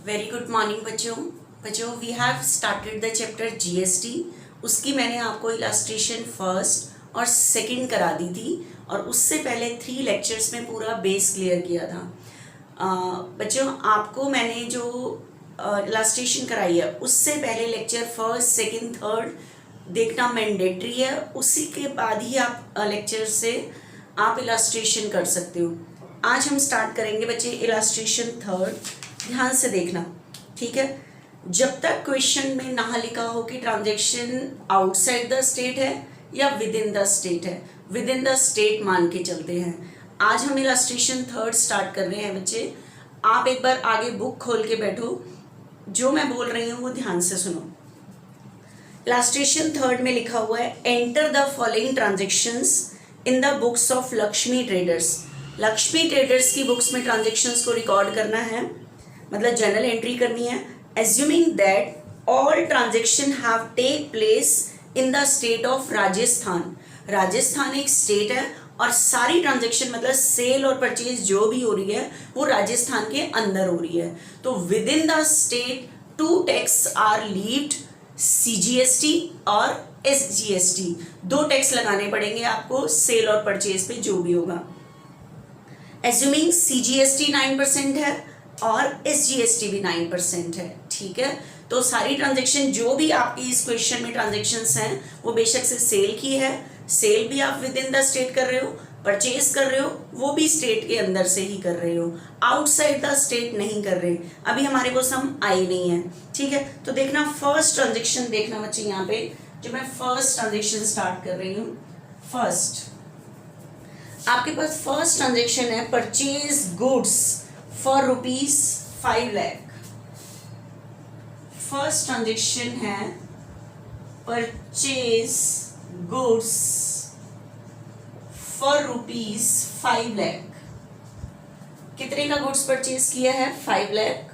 Very good morning बच्चों we have started the chapter GST. उसकी मैंने आपको इलास्ट्रेशन फर्स्ट और सेकंड करा दी थी और उससे पहले 3 लेक्चर्स में पूरा बेस क्लियर किया था। बच्चों आपको मैंने जो इलास्ट्रेशन कराई है उससे पहले लेक्चर फर्स्ट सेकंड थर्ड देखना मैंडेटरी है, उसी के बाद ही आप लेक्चर से आप इलास्ट्रेशन कर सकते हो। आज हम स्टार्ट करेंगे बच्चे इलास्ट्रेशन थर्ड। ध्यान से देखना, ठीक है। जब तक क्वेश्चन में ना लिखा हो कि ट्रांजैक्शन आउटसाइड द स्टेट है या विद इन द स्टेट है, विद इन द स्टेट मान के चलते हैं। आज हम इलास्ट्रेशन थर्ड स्टार्ट कर रहे हैं बच्चे। आप एक बार आगे बुक खोल के बैठो, जो मैं बोल रही हूँ वो ध्यान से सुनो। इलास्ट्रेशन थर्ड में लिखा हुआ है enter the following transactions in the books of Lakshmi traders. Lakshmi traders की बुक्स में ट्रांजेक्शन्स को रिकॉर्ड करना है, मतलब जर्नल एंट्री करनी है। Assuming that all transaction have take place in the state of Rajasthan. Rajasthan एक स्टेट है और सारी ट्रांजेक्शन मतलब सेल और परचेज जो भी हो रही है वो राजस्थान के अंदर हो रही है। तो within the state 2 tax are levied, CGST और SGST। 2 टैक्स लगाने पड़ेंगे आपको सेल और परचेज पे जो भी होगा। एज्यूमिंग CGST 9% है और SGST भी 9% है, ठीक है। तो सारी ट्रांजेक्शन जो भी आपकी इस क्वेश्चन में ट्रांजेक्शन्स हैं वो बेशक से सेल की है, सेल भी आप विद इन द स्टेट कर रहे हो, परचेज कर रहे हो वो भी स्टेट के अंदर से ही कर रहे हो, आउटसाइड द स्टेट नहीं कर रहे। अभी हमारे को सम आई नहीं है, ठीक है। तो देखना फर्स्ट ट्रांजेक्शन, देखना बच्चे यहाँ पे जो मैं फर्स्ट ट्रांजेक्शन स्टार्ट कर रही हूँ। फर्स्ट आपके पास फर्स्ट ट्रांजेक्शन है purchase goods for ₹5 lakh. First transaction है परचेज गुड्स फॉर ₹5 लाख। कितने का गुड्स परचेज किया है? 5 लाख।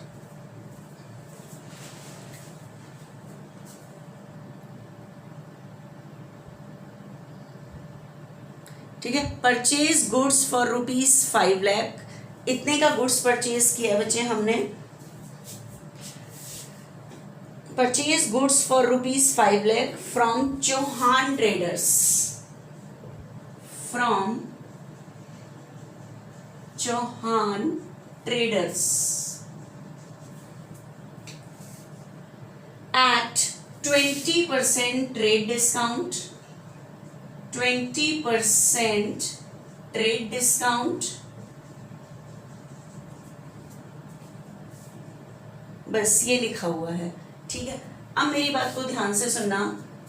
ठीक है, परचेज गुड्स फॉर ₹5 लाख। इतने का गुड्स परचेज किया बच्चे हमने। Purchase goods for ₹5 lakh from Chauhan traders, from Chauhan traders at 20% trade discount, 20% trade discount। बस ये लिखा हुआ है, ठीक है। अब मेरी बात को ध्यान से सुनना,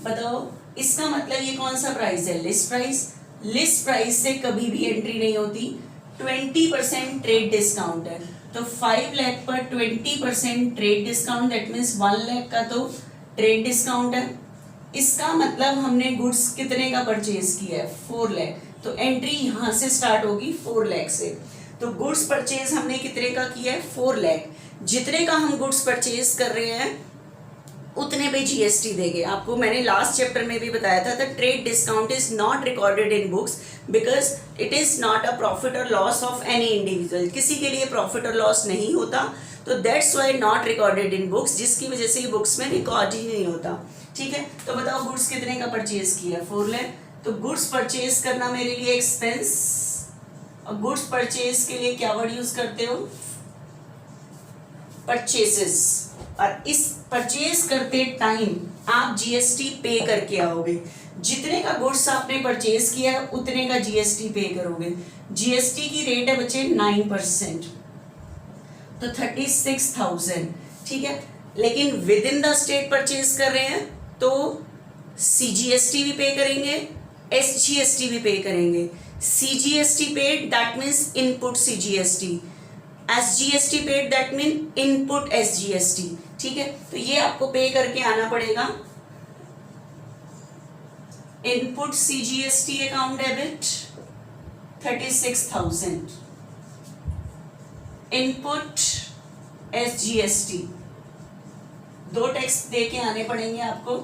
बताओ इसका मतलब ये कौन सा प्राइस है? List price. लिस्ट प्राइस से कभी भी एंट्री नहीं होती। 20% ट्रेड डिस्काउंट है, तो 5 लाख पर 20% trade discount, that means 1 lakh का तो ट्रेड डिस्काउंट है। इसका मतलब हमने गुड्स कितने का परचेज किया है? 4 लाख। तो एंट्री यहाँ से स्टार्ट होगी 4 लाख से। तो गुड्स परचेज हमने कितने का किया है? 4 लाख। जितने का हम गुड्स परचेज कर रहे हैं उतने पे GST देंगे। आपको मैंने लास्ट चैप्टर में भी बताया था, the trade discount is not recorded in books because it is not a profit और लॉस ऑफ एनी इंडिविजुअल। किसी के लिए प्रॉफिट और लॉस नहीं होता, तो that's why not recorded in books, जिसकी वजह से ये बुक्स में रिकॉर्ड ही नहीं होता, ठीक है। तो बताओ गुड्स कितने का परचेज किया? 4 लाख। तो गुड्स परचेज करना मेरे लिए एक्सपेंस, और गुड्स परचेज के लिए क्या वर्ड यूज करते हो? परचेसेस। और इस परचेज करते टाइम आप GST पे करके आओगे। जितने का गुड्स आपने परचेज किया उतने का GST पे करोगे। GST की रेट है बच्चे 9%, तो 36,000, ठीक है। लेकिन with in the state purchase कर रहे हैं तो CGST भी पे करेंगे, SGST भी पे करेंगे। CGST paid, that means input CGST। SGST paid, that mean input SGST, ठीक है। तो ये आपको पे करके आना पड़ेगा। Input CGST account debit 36,000, input SGST 2 tax दे के आने पड़ेंगे आपको।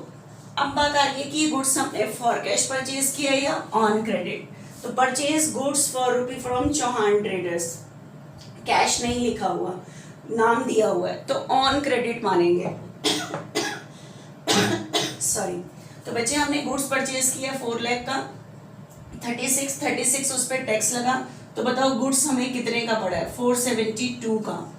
अब बात आ रही है कि गुड्स हमने फॉर कैश परचेज किया या ऑन क्रेडिट। तो purchase goods for ₹, from Chauhan traders, cash नहीं लिखा हुआ। नाम दिया हुआ है तो ऑन क्रेडिट मानेंगे। सॉरी। तो बच्चे हमने गुड्स परचेज किया 4 लाख का, 36 उस पर टैक्स लगा, तो बताओ गुड्स हमें कितने का पड़ा है, 472 का।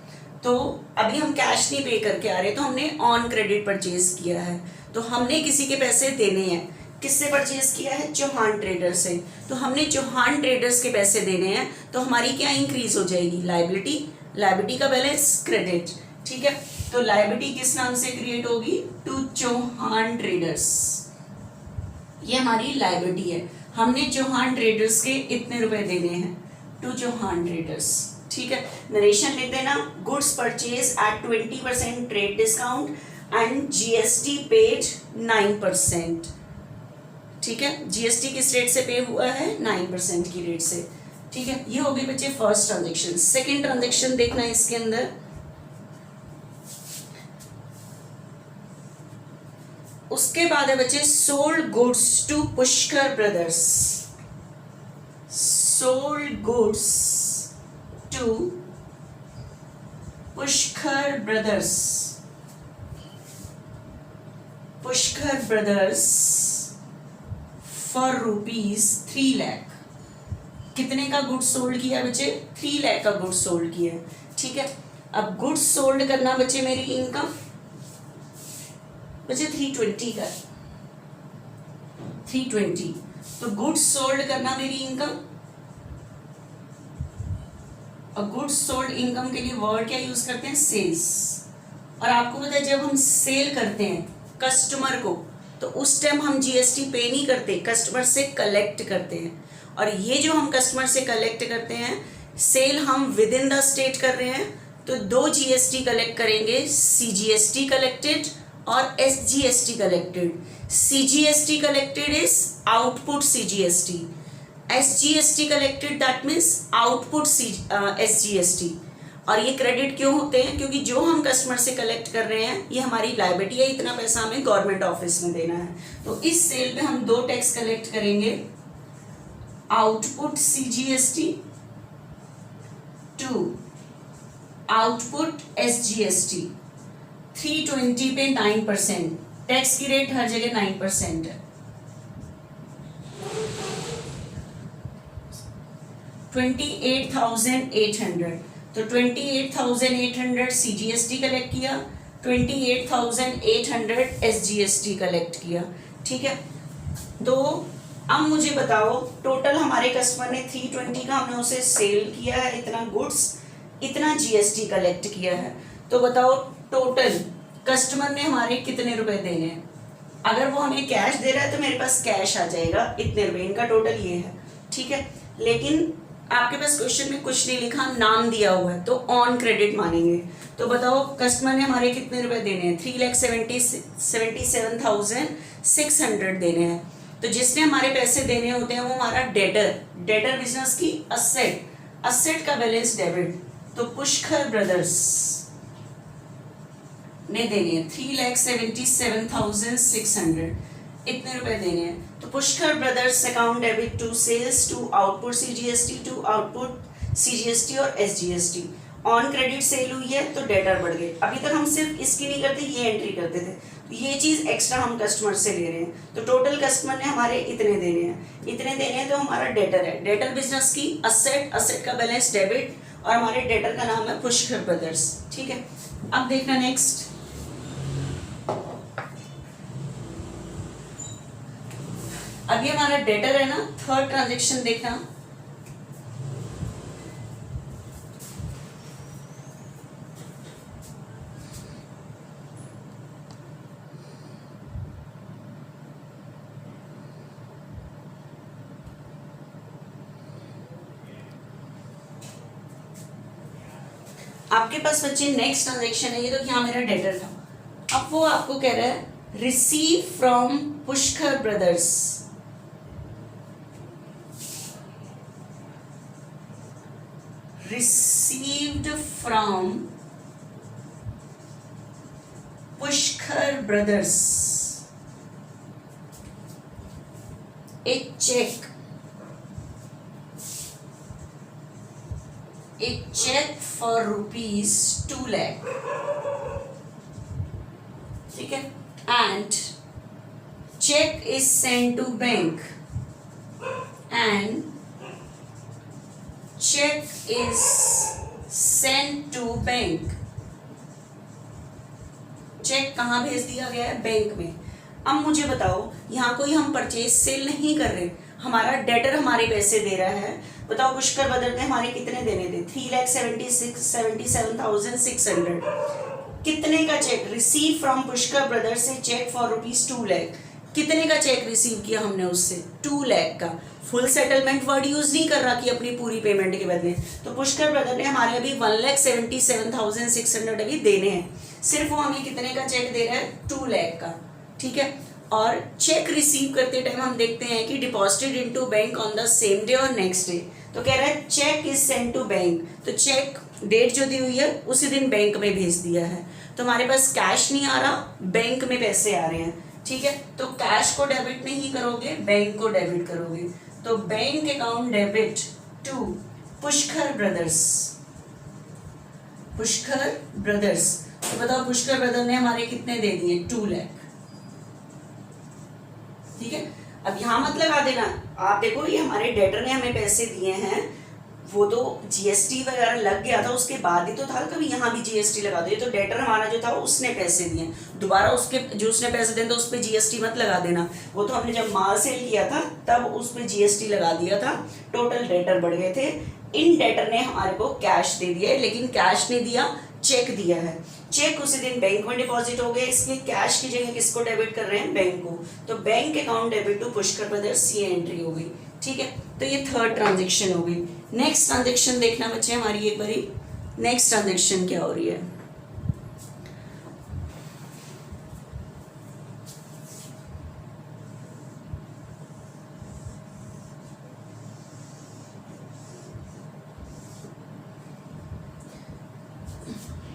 तो अभी हम कैश नहीं पे करके आ रहे, तो हमने ऑन क्रेडिट परचेज किया है। तो हमने किसी के पैसे देने हैं, किससे परचेज किया है, चौहान ट्रेडर से। तो हमने चौहान ट्रेडर्स के पैसे देने हैं, तो हमारी क्या इंक्रीज हो जाएगी, लायबिलिटी का बैलेंस क्रेडिट। ठीक है, तो लायबिलिटी किस नाम से क्रिएट होगी, टू चौहान ट्रेडर्स। ये हमारी लायबिलिटी है, हमने चौहान ट्रेडर्स के इतने रुपए देने हैं टू चौहान ट्रेडर्स। ठीक है, नरेशन लिख देना, goods purchase at 20% trade discount and GST paid 9%। ठीक है, जीएसटी किस रेट से पे हुआ है, 9% की रेट से। ठीक है, ये हो गई बच्चे फर्स्ट ट्रांजेक्शन। सेकेंड ट्रांजेक्शन देखना है इसके अंदर, उसके बाद है बच्चे sold goods to Pushkar brothers. Sold goods to Pushkar brothers. Pushkar brothers for ₹3 lakh. कितने का गुड्स सोल्ड किया बच्चे, 3 लाख का गुड्स सोल्ड किया। ठीक है, अब गुड्स सोल्ड करना बच्चे मेरी इनकम बच्चे 320 का, 320। तो गुड्स सोल्ड करना मेरी इनकम, और गुड्स सोल्ड इनकम के लिए वर्ड क्या यूज करते हैं, सेल्स। और आपको पता है जब हम सेल करते हैं कस्टमर को, तो उस टाइम हम जीएसटी पे नहीं करते, कस्टमर से कलेक्ट करते हैं। और ये जो हम कस्टमर से कलेक्ट करते हैं, सेल हम विद इन द स्टेट कर रहे हैं, तो 2 जीएसटी कलेक्ट करेंगे, सीजीएसटी कलेक्टेड और SGST collected. CGST collected is output CGST, SGST collected that means output SGST. और ये क्रेडिट क्यों होते हैं, क्योंकि जो हम कस्टमर से कलेक्ट कर रहे हैं ये हमारी लायबिलिटी है, इतना पैसा हमें गवर्नमेंट ऑफिस में देना है। तो इस सेल पे हम 2 टैक्स कलेक्ट करेंगे, output CGST to output SGST. 320 पे 9%, टैक्स की रेट हर जगह 9% है। 28,800, तो 28,800 सीजीएसटी कलेक्ट किया, 28,800 एसजीएसटी कलेक्ट किया। ठीक है, तो अब मुझे बताओ टोटल हमारे कस्टमर ने 320 का हमने उसे सेल किया है, इतना गुड्स, इतना जीएसटी कलेक्ट किया है। तो बताओ टोटल कस्टमर ने हमारे कितने रुपए देने हैं। अगर वो हमें कैश दे रहा है तो मेरे पास कैश आ जाएगा इतने रुपए, इनका टोटल ये है। ठीक है, लेकिन आपके पास क्वेश्चन में कुछ नहीं लिखा, नाम दिया हुआ है, तो ऑन क्रेडिट मानेंगे। तो बताओ कस्टमर ने हमारे कितने रुपए देने हैं, 3,77,600 देने हैं। तो जिसने हमारे पैसे देने होते हैं वो हमारा डेटर बिजनेस की असेट का बैलेंस डेबिट। तो पुष्कर ब्रदर्स ने देने हैं 3,77,600, इतने रुपए देने हैं। तो Pushkar brothers account debit to sales to output CGST to output CGST और एसजीएसटी। ऑन क्रेडिट सेल हुई है तो डेटर बढ़ गए। अभी तक हम सिर्फ इसकी नहीं करते, ये एंट्री करते थे, तो ये चीज एक्स्ट्रा हम कस्टमर से ले रहे हैं। तो टोटल कस्टमर ने हमारे इतने देने हैं, तो हमारा डेटर है। डेटर बिजनेस की असेट का बैलेंस डेबिट, और हमारे डेटर का नाम है पुष्कर ब्रदर्स। ठीक है, अब देखना नेक्स्ट, अभी हमारा डेटर है ना, थर्ड ट्रांजेक्शन देखना। आपके पास बच्चे नेक्स्ट ट्रांजेक्शन है, ये तो क्या मेरा डेटर था। अब वो आपको कह रहा है receive from Pushkar brothers, received from Pushkar Brothers a check a check for ₹2 lakh, ठीक है, and check is sent to bank, and check is sent to bank, cheque कहाँ भेज दिया गया है? बैंक में। अब मुझे बताओ, यहाँ कोई हम परचेज सेल नहीं कर रहे, हमारा डेटर हमारे पैसे दे रहा है। बताओ पुष्कर ब्रदर ने हमारे कितने देने थे? 3,77,600। कितने का cheque? Receive from Pushkar brother से चेक फॉर ₹2 लाख। कितने का चेक रिसीव किया हमने उससे? 2 लाख का। फुल सेटलमेंट वर्ड यूज नहीं कर रहा कि अपनी पूरी पेमेंट के बदले। तो पुष्कर ब्रदर ने हमारे अभी 1,77,600 अभी देने हैं, सिर्फ वो हमें कितने का चेक दे रहा है? 2 लाख का, ठीक है। और चेक रिसीव करते टाइम हम देखते हैं कि deposited into bank on the same day और नेक्स्ट डे। तो कह रहा है cheque is sent to bank, तो चेक डेट जो दी हुई है उसी दिन बैंक में भेज दिया है। तो हमारे पास कैश नहीं आ रहा, बैंक में पैसे आ रहे हैं, ठीक है। तो कैश को डेबिट नहीं करोगे, बैंक को डेबिट करोगे। तो bank account debit to Pushkar brothers, Pushkar brothers. तो बताओ पुष्कर ब्रदर ने हमारे कितने दे दिए? 2 लाख, ठीक है। अब यहां मत लगा देना, आप देखो ये हमारे डेटर ने हमें पैसे दिए हैं, वो तो जीएसटी वगैरह लग गया था उसके बाद ही तो था, कभी यहाँ भी जीएसटी लगा दो। ये तो डेटर हमारा जो था उसने पैसे दिए, दोबारा उसके जो उसने पैसे दिए तो उस पर जीएसटी मत लगा देना। वो तो हमने जब माल सेल किया था तब उस पर जीएसटी लगा दिया था, टोटल डेटर बढ़ गए थे। इन डेटर ने हमारे को कैश दे दिया है, लेकिन कैश नहीं दिया, चेक दिया है। चेक उसी दिन बैंक में डिपॉजिट हो गए, इसलिए कैश की जगह किसको डेबिट कर रहे हैं? बैंक को। तो bank account debit to Pushkar brothers, ये एंट्री हो गई, ठीक है। तो ये थर्ड ट्रांजेक्शन हो गई। नेक्स्ट ट्रांजेक्शन देखना बच्चे हमारी एक बारी, नेक्स्ट ट्रांजेक्शन क्या हो रही है?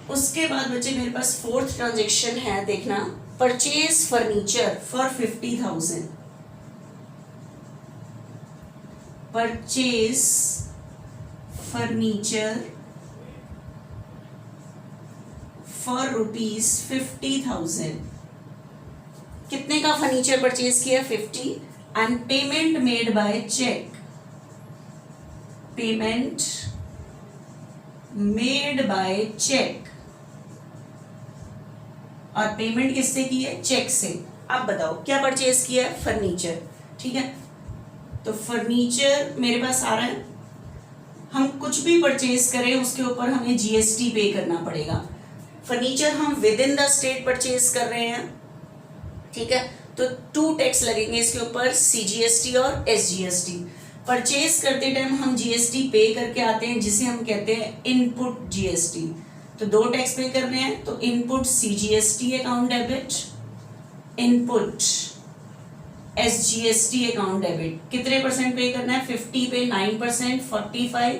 उसके बाद बच्चे मेरे पास फोर्थ ट्रांजेक्शन है, देखना, purchase furniture for 50,000, purchase furniture for ₹50,000। कितने का फर्नीचर परचेज किया? 50, and payment made by cheque, payment made by cheque, और पेमेंट किससे की है? चेक से। अब बताओ क्या परचेज किया है? फर्नीचर, ठीक है। तो फर्नीचर मेरे पास आ रहा है, हम कुछ भी परचेज करें उसके ऊपर हमें जीएसटी पे करना पड़ेगा। फर्नीचर हम with in the state purchase कर रहे हैं, ठीक है, तो 2 टैक्स लगेंगे इसके ऊपर, सीजीएसटी और एसजीएसटी। परचेज करते टाइम हम जीएसटी पे करके आते हैं, जिसे हम कहते हैं इनपुट जीएसटी। तो 2 टैक्स पे करने हैं, तो input CGST account debit, input SGST account debit. कितने परसेंट पे करना है? 50 पे 9%, 45,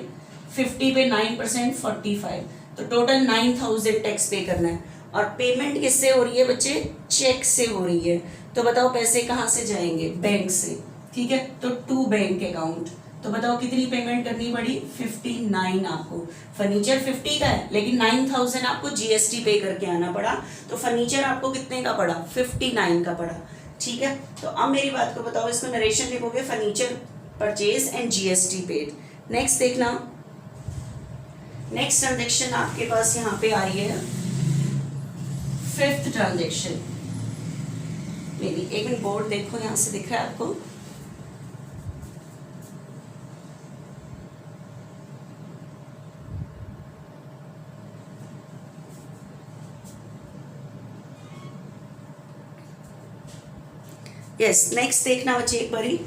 50 पे 9%, 45, तो टोटल 9,000 टैक्स पे करना है। और पेमेंट किससे हो रही है बच्चे? चेक से हो रही है। तो बताओ पैसे कहाँ से जाएंगे? बैंक से, ठीक है। तो टू बैंक अकाउंट। तो बताओ कितनी पेमेंट करनी पड़ी? 59 आपको। फर्नीचर 50 का है, लेकिन 9,000 आपको जीएसटी पे करके आना पड़ा, तो फर्नीचर आपको कितने का पड़ा? 59 का पड़ा, ठीक है। तो अब मेरी बात को बताओ, इसको नरेशन लिखोगे, furniture purchase and GST paid. Next देखना, नेक्स्ट ट्रांजेक्शन आपके पास यहाँ पे आई है, फिफ्थ ट्रांजेक्शन। मेरी एक मिनट, बोर्ड देखो, यहाँ से दिख रहा है आपको? यस, नेक्स्ट देखना बच्चे एक बारी,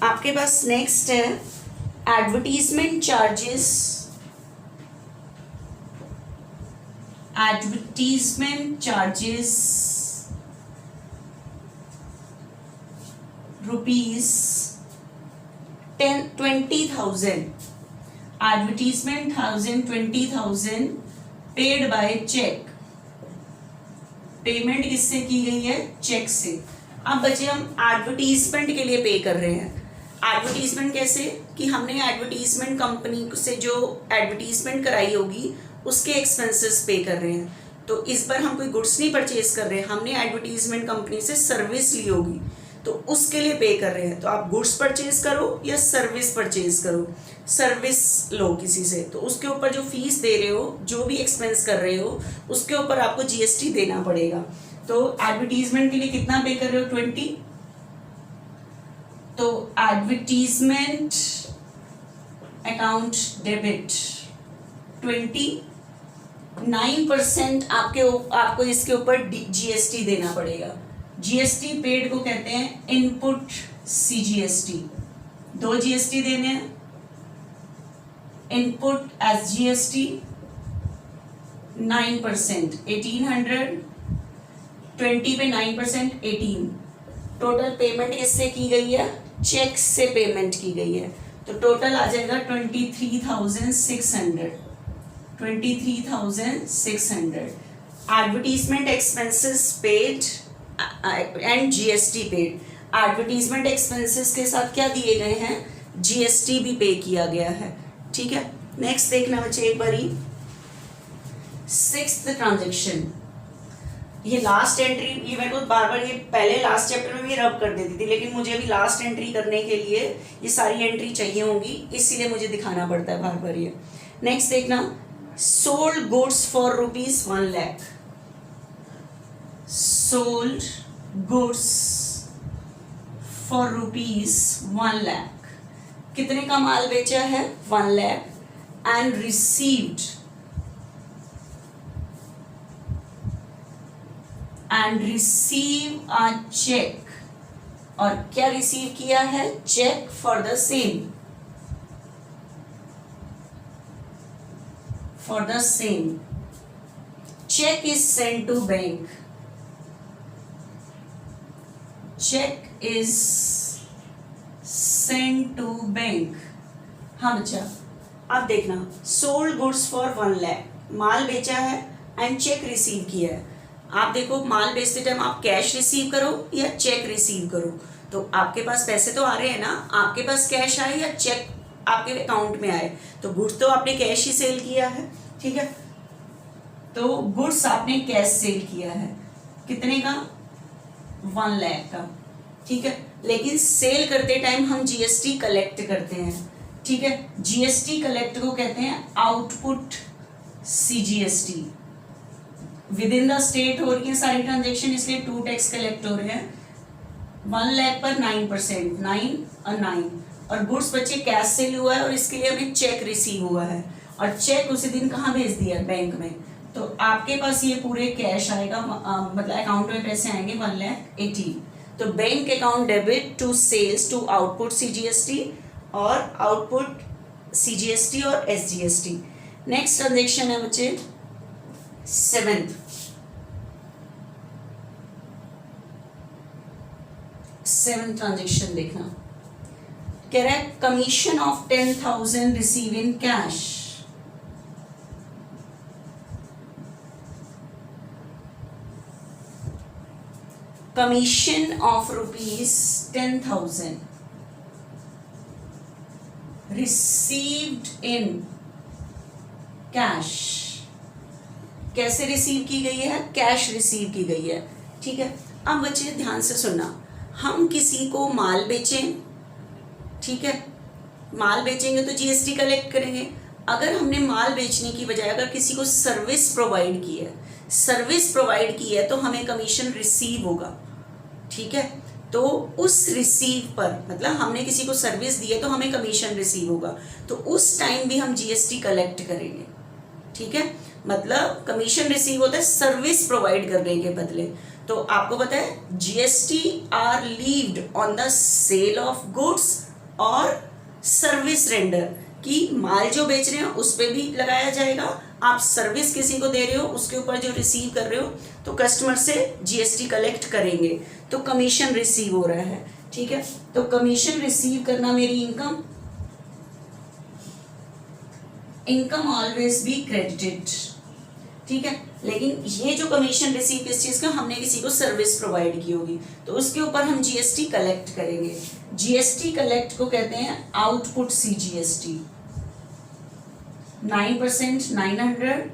आपके पास नेक्स्ट है advertisement charges, advertisement charges ₹20,000, advertisement 20,000 paid by cheque. Payment किससे की गई है? चेक से। अब बच्चे हम एडवर्टीजमेंट के लिए पे कर रहे हैं, एडवर्टीजमेंट कैसे कि हमने एडवर्टीजमेंट कंपनी से जो एडवर्टीजमेंट कराई होगी उसके एक्सपेंसेस पे कर रहे हैं। तो इस बार हम कोई गुड्स नहीं परचेज कर रहे हैं, हमने एडवर्टीजमेंट कंपनी से सर्विस ली होगी तो उसके लिए पे कर रहे हैं। तो आप गुड्स परचेज करो या सर्विस परचेज करो, सर्विस लो किसी से, तो उसके ऊपर जो फीस दे रहे हो, जो भी एक्सपेंस कर रहे हो, उसके ऊपर आपको जीएसटी देना पड़ेगा। तो एडवर्टीजमेंट के लिए कितना पे कर रहे हो? 20। तो एडवर्टीजमेंट अकाउंट डेबिट 29% आपको इसके ऊपर जीएसटी देना पड़ेगा। जीएसटी पेड को कहते हैं इनपुट सीजीएसटी। 2 जीएसटी देने हैं, इनपुट एसजीएसटी 9% 1800, 20 पे 9% 18। टोटल पेमेंट किससे की गई है? चेक से पेमेंट की गई है। तो टोटल आ जाएगा 23,600। 23,600 advertisement expenses paid and GST paid. Advertisement expenses के साथ क्या दिए गए हैं? जीएसटी भी पे किया गया है। ठीक है, नेक्स्ट देखना बच्चे एक बारी 6th ट्रांजेक्शन। ये लास्ट एंट्री, ये मेरे को बार बार, ये पहले लास्ट चैप्टर में भी रब कर देती थी, लेकिन मुझे अभी लास्ट एंट्री करने के लिए ये सारी एंट्री चाहिए होंगी, इसीलिए मुझे दिखाना पड़ता है बार बार ये। नेक्स्ट देखना, sold goods for ₹1 lakh. Sold goods for ₹1 lakh. कितने का माल बेचा है? 1 lakh. And received a cheque, और क्या रिसीव किया है? Cheque for the same, check is sent to bank, check is sent to bank। हाँ बच्चा, अब देखना, सोल्ड गुड्स फॉर 1 लाख, माल बेचा है एंड चेक रिसीव किया है। आप देखो, माल बेचते टाइम आप कैश रिसीव करो या चेक रिसीव करो, तो आपके पास पैसे तो आ रहे हैं ना, आपके पास कैश आए या चेक आपके अकाउंट में आए, तो गुड्स तो आपने कैश ही सेल किया है। ठीक है, तो गुड्स आपने कैश सेल किया है, कितने का? 1 लाख का। ठीक है, लेकिन सेल करते टाइम हम जीएसटी कलेक्ट करते हैं। ठीक है, जीएसटी कलेक्ट को कहते हैं output CGST. With in the state हो रही है सारी ट्रांजेक्शन, इसलिए 2 टैक्स कलेक्ट हो रहे हैं। 1 लाख पर 9%, 9 और 9, और गुड्स बच्चे कैश सेल हुआ है और इसके लिए हमें चेक रिसीव हुआ है, और चेक उसी दिन कहाँ भेज दिया? बैंक में। तो आपके पास ये पूरे कैश आएगा, मतलब अकाउंट में पैसे आएंगे 1,80,000। तो bank account debit to sales to output CGST और आउटपुट सीजीएसटी और एसजीएसटी। नेक्स्ट ट्रांजेक्शन है बच्चे 7th ट्रांजेक्शन देखना, कह रहा है commission of 10,000 receive in cash. Commission of ₹10,000 received in cash. कैसे रिसीव की गई है? कैश रिसीव की गई है। ठीक है, अब बच्चे ध्यान से सुनना, हम किसी को माल बेचें, ठीक है, माल बेचेंगे तो जीएसटी कलेक्ट करेंगे। अगर हमने माल बेचने की बजाय अगर किसी को सर्विस प्रोवाइड की है तो हमें कमीशन रिसीव होगा। ठीक है, तो उस रिसीव पर, मतलब हमने किसी को सर्विस दी है तो हमें कमीशन रिसीव होगा, तो उस टाइम भी हम जीएसटी कलेक्ट करेंगे। ठीक है, मतलब कमीशन रिसीव होता है सर्विस प्रोवाइड करने के बदले। तो आपको पता है GST are levied on the sale of goods और सर्विस रेंडर, कि माल जो बेच रहे हैं उस पर भी लगाया जाएगा, आप सर्विस किसी को दे रहे हो उसके ऊपर जो रिसीव कर रहे हो तो कस्टमर से जीएसटी कलेक्ट करेंगे, तो कमीशन रिसीव हो रहा है। ठीक है, तो कमीशन रिसीव करना मेरी इनकम ऑलवेज बी क्रेडिटेड। ठीक है। लेकिन ये जो कमीशन रिसीव किस चीज़ का, हमने किसी को सर्विस प्रोवाइड की होगी, तो उसके ऊपर हम जीएसटी कलेक्ट करेंगे। जीएसटी कलेक्ट को कहते हैं आउटपुट सीजीएसटी। 9% 900,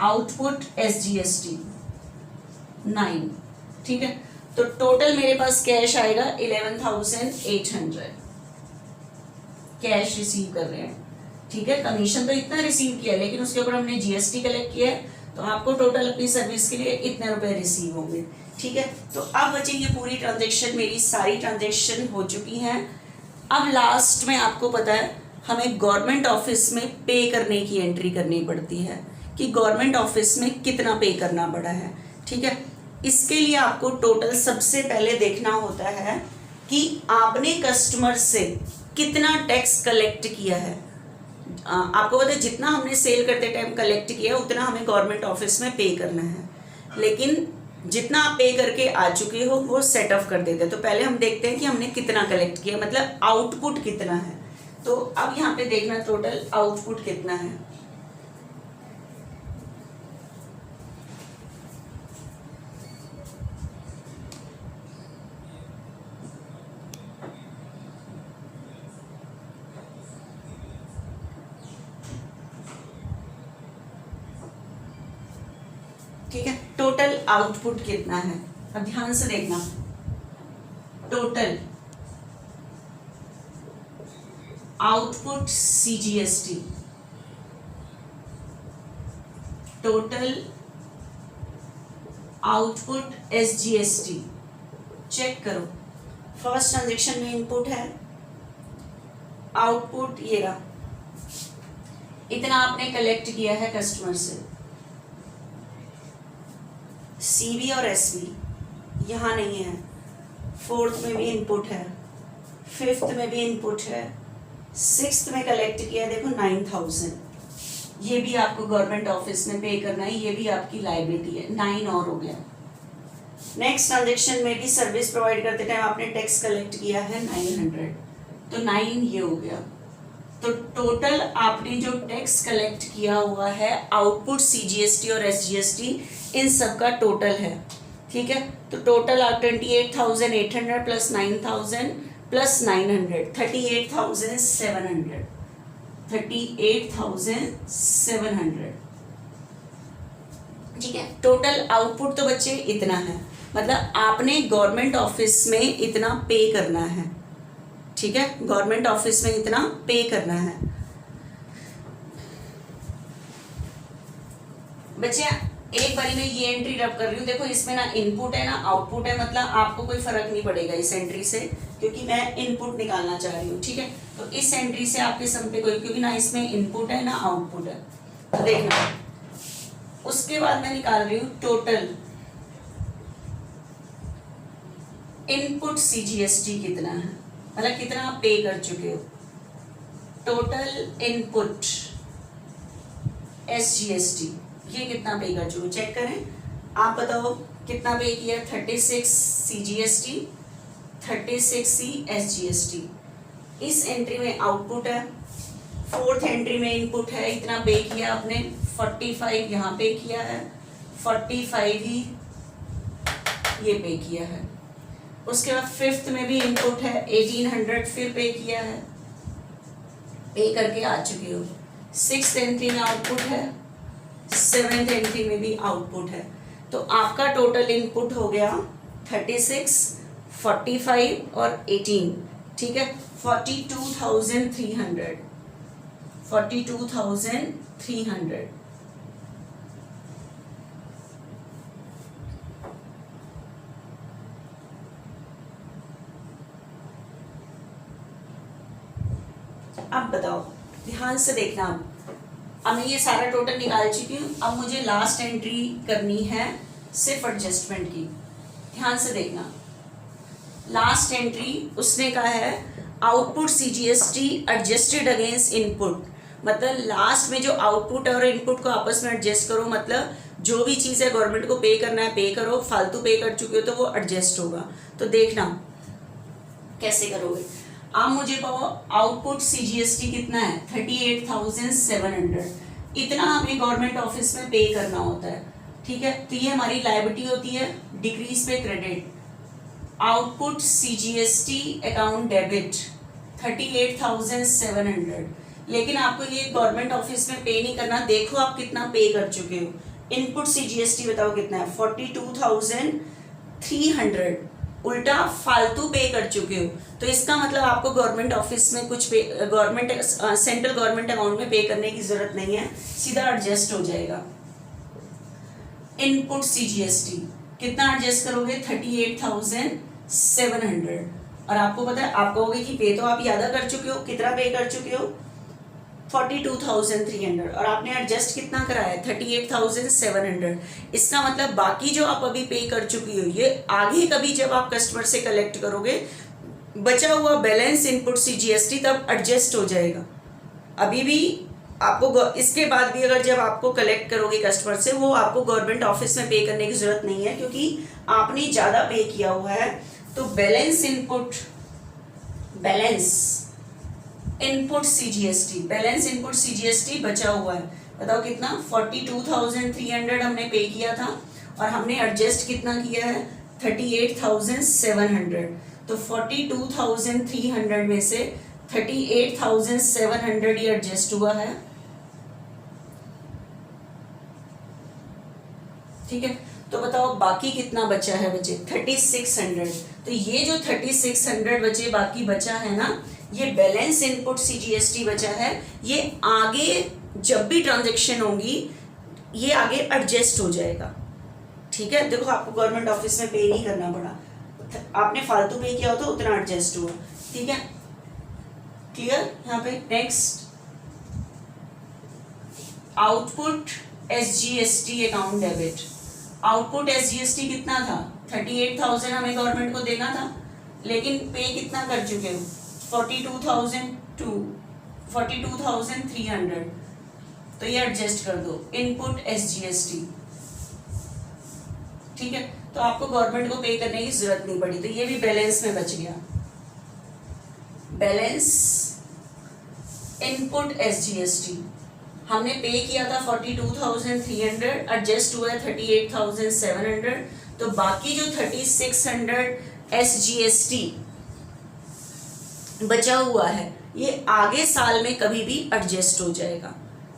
आउटपुट एसजीएसटी 9, ठीक है। तो टोटल मेरे पास कैश आएगा 11,800 कैश रिसीव कर रहे हैं, ठीक है। कमीशन तो इतना रिसीव किया, लेकिन उसके ऊपर हमने जीएसटी कलेक्ट किया है, तो आपको टोटल अपनी सर्विस के लिए इतने रुपए रिसीव होंगे, ठीक है। तो अब बची ये पूरी ट्रांजेक्शन, मेरी सारी ट्रांजेक्शन हो चुकी हैं। अब लास्ट में आपको पता है हमें गवर्नमेंट ऑफिस में पे करने की एंट्री करनी पड़ती है कि गवर्नमेंट ऑफिस में कितना पे करना पड़ा है, ठीक है। इसके लिए आपको टोटल सबसे पहले देखना होता है कि आपने कस्टमर से कितना टैक्स कलेक्ट किया है। आपको पता है जितना हमने सेल करते टाइम कलेक्ट किया उतना हमें गवर्नमेंट ऑफिस में पे करना है, लेकिन जितना आप पे करके आ चुके हो वो सेट ऑफ कर देते हैं। तो पहले हम देखते हैं कि हमने कितना कलेक्ट किया, मतलब आउटपुट कितना है। तो अब यहाँ पे देखना टोटल आउटपुट कितना है। ठीक है, टोटल आउटपुट कितना है, अब ध्यान से देखना। Total output CGST, total output SGST. Check करो, फर्स्ट ट्रांजेक्शन में इनपुट है, आउटपुट ये रहा, इतना आपने कलेक्ट किया है कस्टमर से। सीवी और एसवी यहाँ नहीं है, फोर्थ में भी इनपुट है, फिफ्थ में भी इनपुट है, सिक्स्थ में कलेक्ट किया है देखो 9,000, ये भी आपको गवर्नमेंट ऑफिस में पे करना है, ये भी आपकी लायबिलिटी है, 9 और हो गया। नेक्स्ट ट्रांजेक्शन में भी सर्विस प्रोवाइड करते टाइम आपने टैक्स कलेक्ट किया है 900, तो 9 ये हो गया। तो टोटल आपने जो टैक्स कलेक्ट किया हुआ है आउटपुट सीजीएसटी और एसजीएसटी इन सब का टोटल है, ठीक है। तो टोटल आप 28,800 प्लस 9,000 प्लस 900 38,700 38,700, ठीक है। टोटल आउटपुट तो बच्चे इतना है, मतलब आपने गवर्नमेंट ऑफिस में इतना पे करना है, ठीक है। गवर्नमेंट ऑफिस में इतना पे करना है। बच्चे एक बारी में ये एंट्री रब कर रही हूँ, देखो इसमें ना इनपुट है ना आउटपुट है, मतलब आपको कोई फर्क नहीं पड़ेगा इस एंट्री से, क्योंकि मैं इनपुट निकालना चाह रही हूँ, ठीक है। तो इस एंट्री से आपके सम पे कोई, क्योंकि ना इसमें इनपुट है ना आउटपुट है, तो देखना। उसके बाद मैं निकाल रही हूँ टोटल इनपुट सीजीएसटी कितना है, मतलब कितना आप पे कर चुके हो। टोटल इनपुट एसजीएसटी ये कितना पे कर चुके हो, चेक करें। आप बताओ कितना पे किया, 36 सीजीएसटी 36 एसजीएसटी। इस एंट्री में आउटपुट है, फोर्थ एंट्री में इनपुट है, इतना पे किया आपने 45 यहाँ पे किया है, 45 ही ये पे किया है। उसके बाद फिफ्थ में भी इनपुट है 1800 फिर पे किया है, पे करके आ चुके हो। सिक्स्थ एंट्री में आउटपुट है, सेवेंथ एंट्री में भी आउटपुट है। तो आपका टोटल इनपुट हो गया 36 45 और 18, ठीक है। 42,300 42,300। अब बताओ, ध्यान से देखना। अब मैं ये सारा टोटल निकाल चुकी हूँ, अब मुझे लास्ट एंट्री करनी है सिर्फ एडजस्टमेंट की। ध्यान से देखना, लास्ट एंट्री उसने कहा है output CGST adjusted against input, मतलब लास्ट में जो आउटपुट और इनपुट को आपस में एडजस्ट करो, मतलब जो भी चीज़ है गवर्नमेंट को पे करना है पे करो, फालतू पे कर चुके हो तो वो एडजस्ट होगा। तो देखना कैसे करोगे। आप मुझे कहो आउटपुट सीजीएसटी कितना है 38,700, इतना हमें गवर्नमेंट ऑफिस में पे करना होता है, ठीक है। तो ये हमारी लायबिलिटी होती है, डिक्रीज पे credit. Output CGST account debit 38,700, लेकिन आपको ये गवर्नमेंट ऑफिस में पे नहीं करना। देखो आप कितना पे कर चुके हो। इनपुट सीजीएसटी बताओ कितना है, 42,300, उल्टा फालतू पे कर चुके हो। तो इसका मतलब आपको गवर्नमेंट ऑफिस में कुछ पे, गवर्नमेंट सेंट्रल गवर्नमेंट अकाउंट में पे करने की जरूरत नहीं है, सीधा एडजस्ट हो जाएगा। इनपुट सीजीएसटी कितना एडजस्ट करोगे, 38,700। और आपको पता है, आप कहोगे कि पे तो आप यादा कर चुके हो, कितना पे कर चुके हो, 42,300, और आपने एडजस्ट कितना कराया, 38,700। इसका मतलब बाकी जो आप अभी पे कर चुकी हो, ये आगे कभी जब आप कस्टमर से कलेक्ट करोगे, बचा हुआ बैलेंस इनपुट सीजीएसटी तब एडजस्ट हो जाएगा। अभी भी आपको इसके बाद भी अगर जब आपको कलेक्ट करोगे कस्टमर से, वो आपको गवर्नमेंट ऑफिस में पे करने की जरूरत नहीं है, क्योंकि आपने ज़्यादा पे किया हुआ है। तो बैलेंस इनपुट सीजीएसटी बचा हुआ है, बताओ कितना, 42,300 हमने पे किया था, और हमने एडजस्ट कितना किया है, 38,700। तो 42,300 में से 38,700 ये एडजस्ट हुआ है, ठीक है। तो बताओ बाकी कितना बचा है, बचे 3600। तो ये जो 3600 बचे, बाकी बचा है ना, ये बैलेंस इनपुट सीजीएसटी बचा है। ये आगे जब भी ट्रांजैक्शन होंगी, ये आगे एडजस्ट हो जाएगा, ठीक है। देखो आपको गवर्नमेंट ऑफिस में पे नहीं करना पड़ा, आपने फालतू पे किया होता, उतना एडजस्ट हुआ, ठीक है। क्लियर। यहाँ पे next, output SGST account debit. Output SGST कितना था, 38,000 हमें गवर्नमेंट को देना था, लेकिन पे कितना कर चुके हो, 42,300। तो ये एडजस्ट कर दो, इनपुट एसजीएसटी, ठीक है। तो आपको गवर्नमेंट को पे करने की जरूरत नहीं पड़ी, तो ये भी बैलेंस में बच गया। बैलेंस इनपुट एसजीएसटी हमने पे किया था 42,300, एडजस्ट हुआ है 38,700। तो बाकी जो 3600 एसजीएसटी बचा हुआ है, ये आगे साल में कभी भी एडजस्ट हो जाएगा।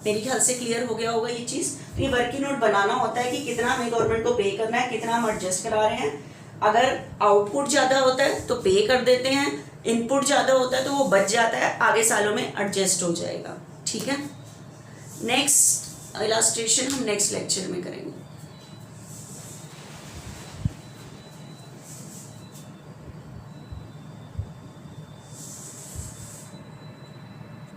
मेरे ख्याल से क्लियर हो गया होगा ये चीज़। तो ये वर्किंग नोट बनाना होता है कि कितना हमें गवर्नमेंट को पे करना है, कितना हम एडजस्ट करा रहे हैं। अगर आउटपुट ज़्यादा होता है तो पे कर देते हैं, इनपुट ज़्यादा होता है तो वो बच जाता है, आगे सालों में एडजस्ट हो जाएगा, ठीक है। नेक्स्ट इलस्ट्रेशन हम नेक्स्ट लेक्चर में करेंगे।